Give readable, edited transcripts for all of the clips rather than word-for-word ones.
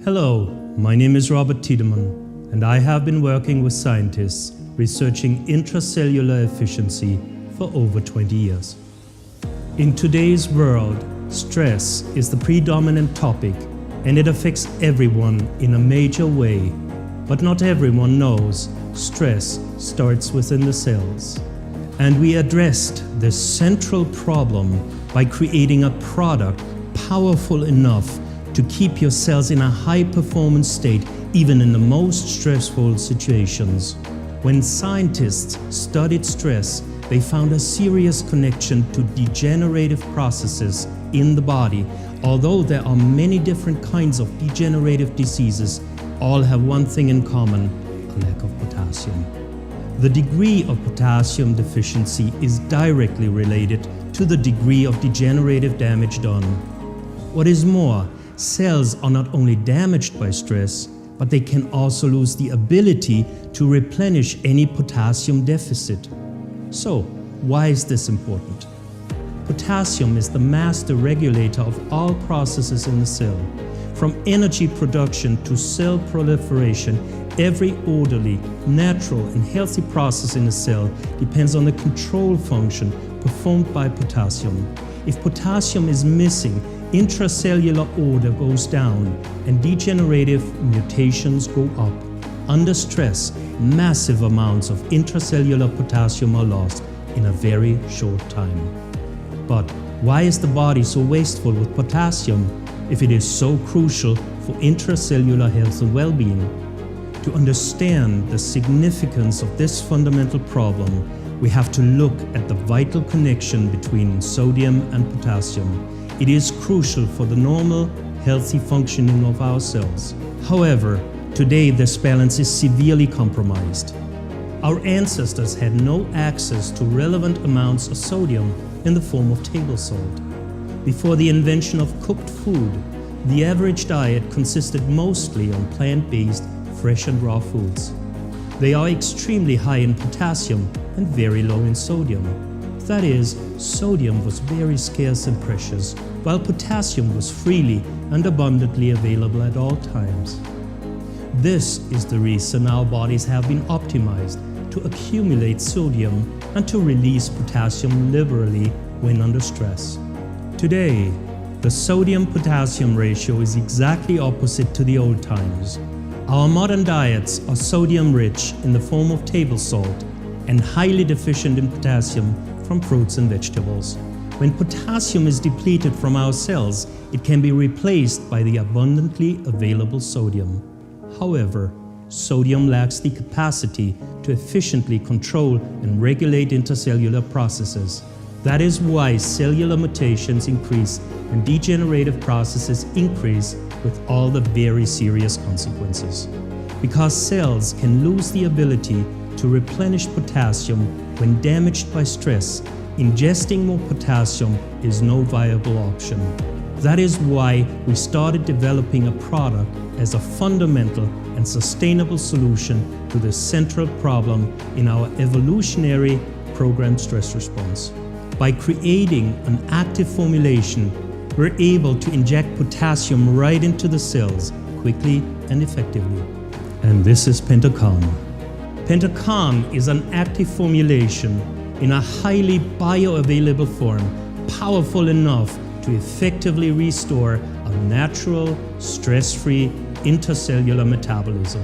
Hello, my name is Robert Tiedemann, and I have been working with scientists researching intracellular efficiency for over 20 years. In today's world, stress is the predominant topic, and it affects everyone in a major way. But not everyone knows stress starts within the cells. And we addressed this central problem by creating a product powerful enough to keep your cells in a high-performance state even in the most stressful situations. When scientists studied stress, they found a serious connection to degenerative processes in the body. Although there are many different kinds of degenerative diseases, all have one thing in common: a lack of potassium. The degree of potassium deficiency is directly related to the degree of degenerative damage done. What is more, cells are not only damaged by stress, but they can also lose the ability to replenish any potassium deficit. So, why is this important? Potassium is the master regulator of all processes in the cell. From energy production to cell proliferation, every orderly, natural and healthy process in a cell depends on the control function performed by potassium. If potassium is missing, intracellular order goes down and degenerative mutations go up. Under stress, massive amounts of intracellular potassium are lost in a very short time. But why is the body so wasteful with potassium if it is so crucial for intracellular health and well-being? To understand the significance of this fundamental problem, we have to look at the vital connection between sodium and potassium. It is crucial for the normal, healthy functioning of our cells. However, today this balance is severely compromised. Our ancestors had no access to relevant amounts of sodium in the form of table salt. Before the invention of cooked food, the average diet consisted mostly on plant-based, fresh and raw foods. They are extremely high in potassium and very low in sodium. That is, sodium was very scarce and precious, while potassium was freely and abundantly available at all times. This is the reason our bodies have been optimized to accumulate sodium and to release potassium liberally when under stress. Today, the sodium-potassium ratio is exactly opposite to the old times. Our modern diets are sodium-rich in the form of table salt and highly deficient in potassium from fruits and vegetables. When potassium is depleted from our cells, it can be replaced by the abundantly available sodium. However, sodium lacks the capacity to efficiently control and regulate intercellular processes. That is why cellular mutations increase and degenerative processes increase, with all the very serious consequences. Because cells can lose the ability to replenish potassium when damaged by stress, ingesting more potassium is no viable option. That is why we started developing a product as a fundamental and sustainable solution to this central problem in our evolutionary programmed stress response. By creating an active formulation, we're able to inject potassium right into the cells quickly and effectively. And this is PentoKan. PentoKan is an active formulation in a highly bioavailable form, powerful enough to effectively restore a natural, stress-free intercellular metabolism.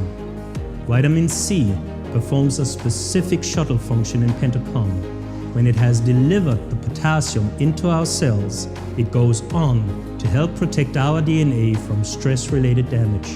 Vitamin C performs a specific shuttle function in PentoKan. When it has delivered the potassium into our cells, it goes on to help protect our DNA from stress-related damage.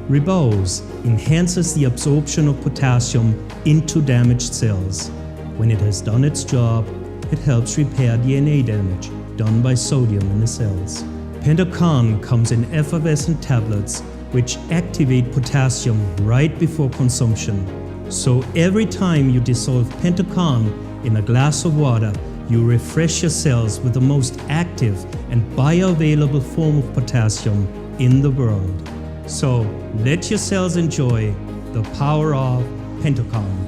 Ribose enhances the absorption of potassium into damaged cells. When it has done its job, it helps repair DNA damage done by sodium in the cells. PentoKan comes in effervescent tablets which activate potassium right before consumption. So every time you dissolve PentoKan in a glass of water, you refresh your cells with the most active and bioavailable form of potassium in the world. So let your cells enjoy the power of PentoKan.